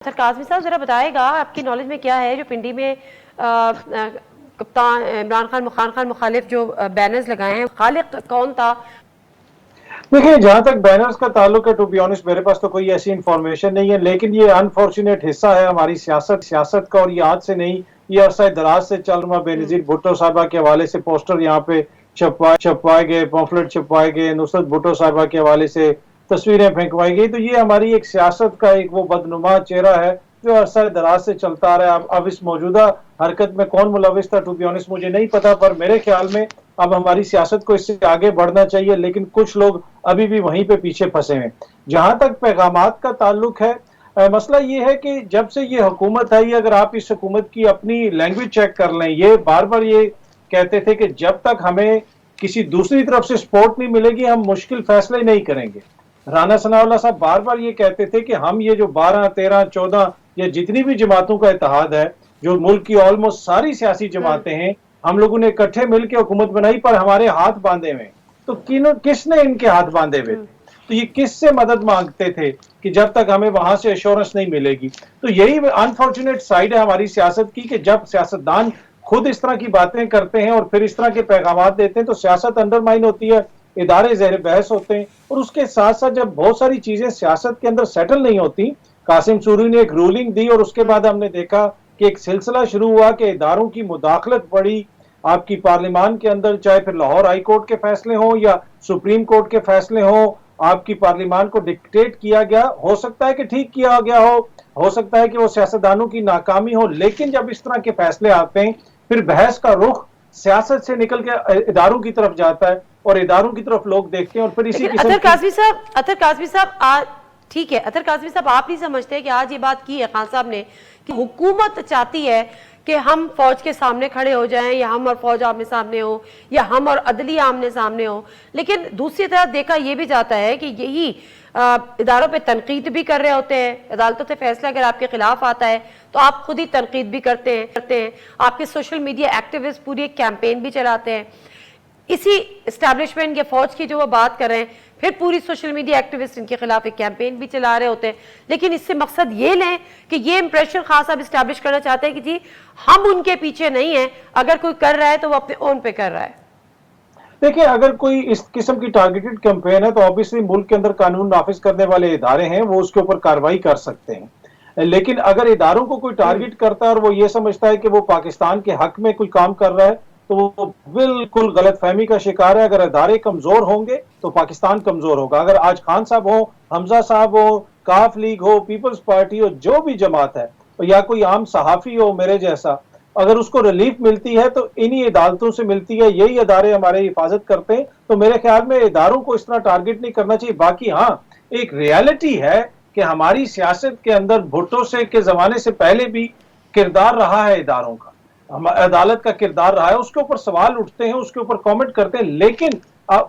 Sir Kazmi साहब ज़रा बताएगा आपकी नॉलेज में क्या है जो पिंडी में कप्तान इमरान खान मुखालिफ जो बैनर्स लगाए हैं, खालिक कौन था? देखिए, जहां तक बैनर्स का ताल्लुक है, टू बी ऑनेस्ट मेरे पास तो कोई ऐसी इंफॉर्मेशन नहीं है, लेकिन ये अनफॉर्चुनेट हिस्सा है हमारी सियासत का। और ये आज से नहीं, ये अरसा दराज से चल रहा। बेनजीर भुट्टो साहबा के हवाले से पोस्टर यहाँ पे छपवाए गए, पॉम्फलेट छपवाए गए, नुसरत भुट्टो साहबा के हवाले से तस्वीरें फेंकवाई गई। तो ये हमारी एक सियासत का एक वो बदनुमा चेहरा है जो अरसा दराज से चलता आ रहा है। अब इस मौजूदा हरकत में कौन मुलविस था, टू बी ऑनेस्ट मुझे नहीं पता, पर मेरे ख्याल में अब हमारी सियासत को इससे आगे बढ़ना चाहिए, लेकिन कुछ लोग अभी भी वहीं पे पीछे फंसे हैं। जहां तक पैगामात का ताल्लुक है, मसला ये है कि जब से ये हुकूमत आई, अगर आप इस हुकूमत की अपनी लैंग्वेज चेक कर लें, ये बार बार ये कहते थे कि जब तक हमें किसी दूसरी तरफ से सपोर्ट नहीं मिलेगी हम मुश्किल फैसले नहीं करेंगे। राना सनाउल्लाह साहब बार बार ये कहते थे कि हम ये जो 12, 13, 14 या जितनी भी जमातों का इत्तेहाद है, जो मुल्क की ऑलमोस्ट सारी सियासी जमातें हैं, हम लोगों ने इकट्ठे मिलकर हुकूमत बनाई, पर हमारे हाथ बांधे हुए। तो किसने इनके हाथ बांधे हुए थे? तो ये किससे मदद मांगते थे कि जब तक हमें वहां से एश्योरेंस नहीं मिलेगी? तो यही अनफॉर्चुनेट साइड है हमारी सियासत की कि जब सियासतदान खुद इस तरह की बातें करते हैं और फिर इस तरह के पैगाम देते हैं तो सियासत अंडरमाइन होती है, इदारे ज़ेर बहस होते हैं। और उसके साथ साथ जब बहुत सारी चीजें सियासत के अंदर सेटल नहीं होती, कासिम सूरी ने एक रूलिंग दी और उसके बाद हमने देखा कि एक सिलसिला शुरू हुआ कि इदारों की मुदाखलत बढ़ी आपकी पार्लियामान के अंदर, चाहे फिर लाहौर हाई कोर्ट के फैसले हों या सुप्रीम कोर्ट के फैसले हों, आपकी पार्लियामान को डिक्टेट किया गया। हो सकता है कि ठीक किया गया हो सकता है कि वो सियासतदानों की नाकामी हो, लेकिन जब इस तरह के फैसले आते हैं फिर बहस का रुख सियासत से निकल के इदारों की तरफ जाता है और इदारों की तरफ लोग देखते हैं और फिर इसी अतर काज़मी साहब ठीक है, अतर काज़मी साहब आप नहीं समझते कि आज ये बात की है खान साहब ने कि हुकूमत चाहती है कि हम फौज के सामने खड़े हो जाएं या हम और फौज आमने सामने हो या हम और अदलिया आमने सामने हो, लेकिन दूसरी तरफ देखा यह भी जाता है कि यही इदारों पे तनकीद भी कर रहे होते हैं। अदालतों से फैसला अगर आपके खिलाफ आता है तो आप खुद ही तनकीद भी करते हैं। आपके सोशल मीडिया एक्टिविस्ट पूरी एक कैंपेन भी चलाते हैं। इसी एस्टैब्लिशमेंट या फौज की जो वो बात कर रहे हैं, फिर पूरी सोशल मीडिया एक्टिविस्ट इनके खिलाफ एक कैंपेन भी चला रहे होते हैं। लेकिन इससे मकसद ये लें कि ये इंप्रेशन खास साहब एस्टैब्लिश करना चाहते हैं कि जी हम उनके पीछे नहीं हैं, अगर कोई कर रहा है तो वो अपने ओन पे कर रहा है। देखिए, अगर कोई इस किस्म की टारगेटेड कैंपेन है तो ऑब्वियसली मुल्क के अंदर कानून नाफिज करने वाले इदारे हैं, वो उसके ऊपर कार्रवाई कर सकते हैं। लेकिन अगर इदारों को कोई टारगेट करता है और वो ये समझता है कि वो पाकिस्तान के हक में कोई काम कर रहा है तो वो बिल्कुल गलतफहमी का शिकार है। अगर इदारे कमजोर होंगे तो पाकिस्तान कमजोर होगा। अगर आज खान साहब हो, हमजा साहब हो, काफ लीग हो, पीपल्स पार्टी हो, जो भी जमात है, या कोई आम सहाफी हो मेरे जैसा, अगर उसको रिलीफ मिलती है तो इन्हीं अदालतों से मिलती है, यही अदारे हमारे हिफाजत करते हैं। तो मेरे ख्याल में इदारों को इस तरह टारगेट नहीं करना चाहिए। बाकी हाँ, एक रियलिटी है कि हमारी सियासत के अंदर भुट्टो से के जमाने से पहले भी किरदार रहा है इदारों का, अदालत का किरदार रहा है, उसके ऊपर सवाल उठते हैं, उसके ऊपर कमेंट करते हैं, लेकिन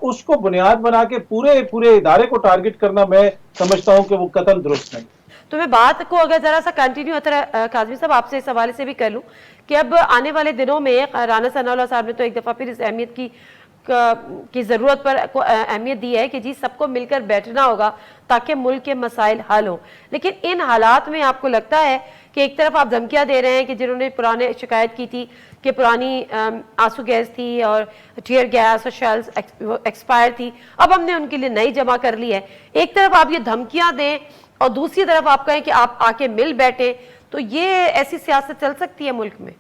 उसको बुनियाद बना के पूरे इदारे को टारगेट करना मैं समझता हूं कि वो कतई दुरुस्त नहीं। तो मैं बात को अगर जरा सा कंटिन्यू काज़मी साहब आपसे इस हवाले से भी कर लूं कि अब आने वाले दिनों में राना सनाउल्लाह साहब ने तो एक दफ़ा फिर इस अहमियत की ज़रूरत पर अहमियत दी है कि जी सबको मिलकर बैठना होगा ताकि मुल्क के मसाइल हल हों। लेकिन इन हालात में आपको लगता है कि एक तरफ आप धमकियां दे रहे हैं कि जिन्होंने पुराने शिकायत की थी कि पुरानी आंसू गैस थी और टीयर गैस और शेल्स एक्सपायर थी, अब हमने उनके लिए नई जमा कर ली है। एक तरफ आप ये धमकियां दें और दूसरी तरफ आप कहें कि आप आके मिल बैठे, तो ये ऐसी सियासत चल सकती है मुल्क में?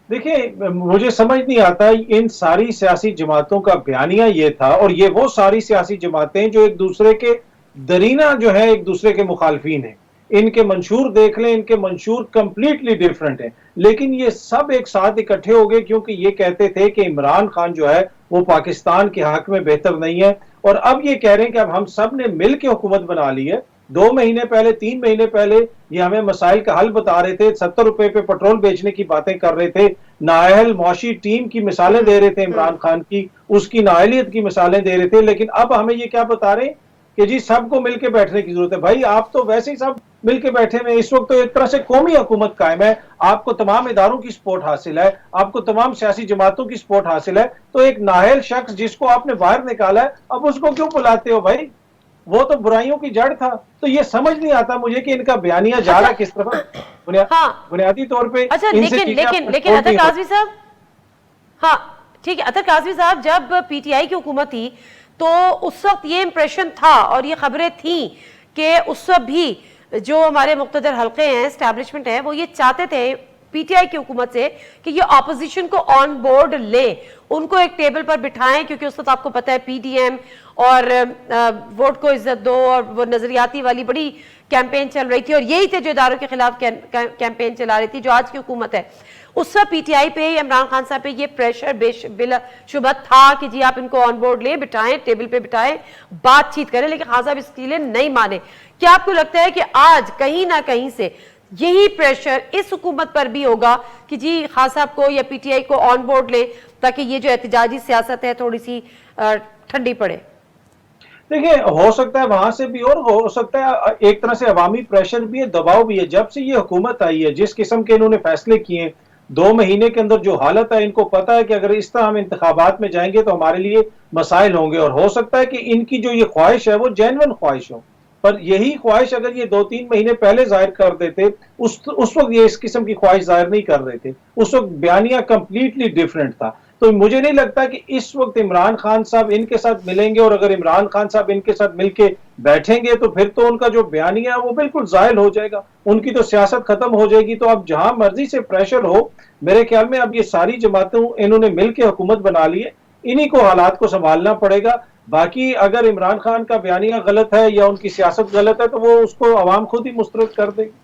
देखिए, मुझे समझ नहीं आता, इन सारी सियासी जमातों का बयानिया ये था, और ये वो सारी सियासी जमातें जो एक दूसरे के दरीना जो है एक दूसरे के मुखालफीन हैं। इनके मंशूर देख लें, इनके मंशूर कंप्लीटली डिफरेंट हैं, लेकिन ये सब एक साथ इकट्ठे हो गए क्योंकि ये कहते थे कि इमरान खान जो है वो पाकिस्तान के हक में बेहतर नहीं है। और अब ये कह रहे हैं कि अब हम सब ने मिल के हुकूमत बना ली है। 2 महीने पहले, 3 महीने पहले ये हमें मसाइल का हल बता रहे थे, 70 रुपए पे पेट्रोल बेचने की बातें कर रहे थे, नाअहल मौशी टीम की मिसालें दे रहे थे इमरान खान की, उसकी नाअहलियत की मिसालें दे रहे थे। लेकिन अब हमें ये क्या बता रहे हैं कि जी सबको मिलकर बैठने की जरूरत है। भाई आप तो वैसे ही सब मिलकर बैठे हुए, इस वक्त तो एक तरह से कौमी हुकूमत कायम है, आपको तमाम इदारों की सपोर्ट हासिल है, आपको तमाम सियासी जमातों की सपोर्ट हासिल है, तो एक नाअहल शख्स जिसको आपने बाहर निकाला है अब उसको क्यों बुलाते हो भाई? وہ تو برائیوں کی جڑ تھا. تو یہ سمجھ نہیں آتا مجھے کہ ان کا بیانیہ جا رہا کس طرف. ہاں بنیادی طور پہ اچھا ان سے لیکن چیزیں آپ لیکن لیکن کنٹرول اطہر نہیں ہو- کاظمی صاحب، ہاں ٹھیک ہے، اطہر کاظمی صاحب جب پی ٹی آئی کی حکومت تھی تو اس وقت یہ امپریشن تھا اور یہ خبریں تھیں کہ اس وقت بھی جو ہمارے مقتدر حلقے ہیں، اسٹیبلشمنٹ ہے، وہ یہ چاہتے تھے پی ٹی آئی کی حکومت سے کہ یہ اپوزیشن کو آن بورڈ لیں، ان کو ایک ٹیبل پر بٹھائیں، کیونکہ اس وقت آپ کو پتہ ہے پی ڈی ایم اور ووٹ کو عزت دو اور وہ نظریاتی والی بڑی کیمپین چل رہی تھی، اور یہی تھے جو اداروں کے خلاف کیمپین چلا رہی تھی جو آج کی حکومت ہے. اس وقت پی ٹی آئی پہ، عمران خان صاحب پہ یہ پریشر بلا شبہ تھا کہ جی آپ ان کو آن بورڈ لیں، بٹھائیں، ٹیبل پہ بٹھائیں، بات چیت کریں، لیکن خان صاحب اس کے لیے نہیں مانے. کیا آپ کو لگتا ہے کہ آج کہیں نہ کہیں سے یہی پریشر اس حکومت پر بھی ہوگا کہ جی خان صاحب کو یا پی ٹی آئی کو آن بورڈ لیں تاکہ یہ جو احتجاجی سیاست ہے تھوڑی سی ٹھنڈی پڑے؟ دیکھیں، ہو سکتا ہے وہاں سے بھی، اور ہو سکتا ہے ایک طرح سے عوامی پریشر بھی ہے، دباؤ بھی ہے. جب سے یہ حکومت آئی ہے، جس قسم کے انہوں نے فیصلے کیے ہیں 2 مہینے کے اندر، جو حالت ہے، ان کو پتا ہے کہ اگر اس طرح ہم انتخابات میں جائیں گے تو ہمارے لیے مسائل ہوں گے. اور ہو سکتا ہے کہ ان کی جو یہ خواہش ہے وہ جینوئن خواہش ہو، پر یہی خواہش اگر یہ 2-3 مہینے پہلے ظاہر کر دیتے، اس وقت یہ اس قسم کی خواہش ظاہر نہیں کر رہے تھے. اس وقت بیانیہ کمپلیٹلی ڈیفرنٹ تھا. تو مجھے نہیں لگتا کہ اس وقت عمران خان صاحب ان کے ساتھ ملیں گے، اور اگر عمران خان صاحب ان کے ساتھ مل کے بیٹھیں گے تو پھر تو ان کا جو بیانیہ ہے وہ بالکل زائل ہو جائے گا، ان کی تو سیاست ختم ہو جائے گی. تو اب جہاں مرضی سے پریشر ہو، میرے خیال میں اب یہ ساری جماعتیں انہوں نے مل کے حکومت بنا لی ہے، انہی کو حالات کو سنبھالنا پڑے گا. باقی اگر عمران خان کا بیانیہ غلط ہے یا ان کی سیاست غلط ہے تو وہ اس کو عوام خود ہی مسترد کر دے گی.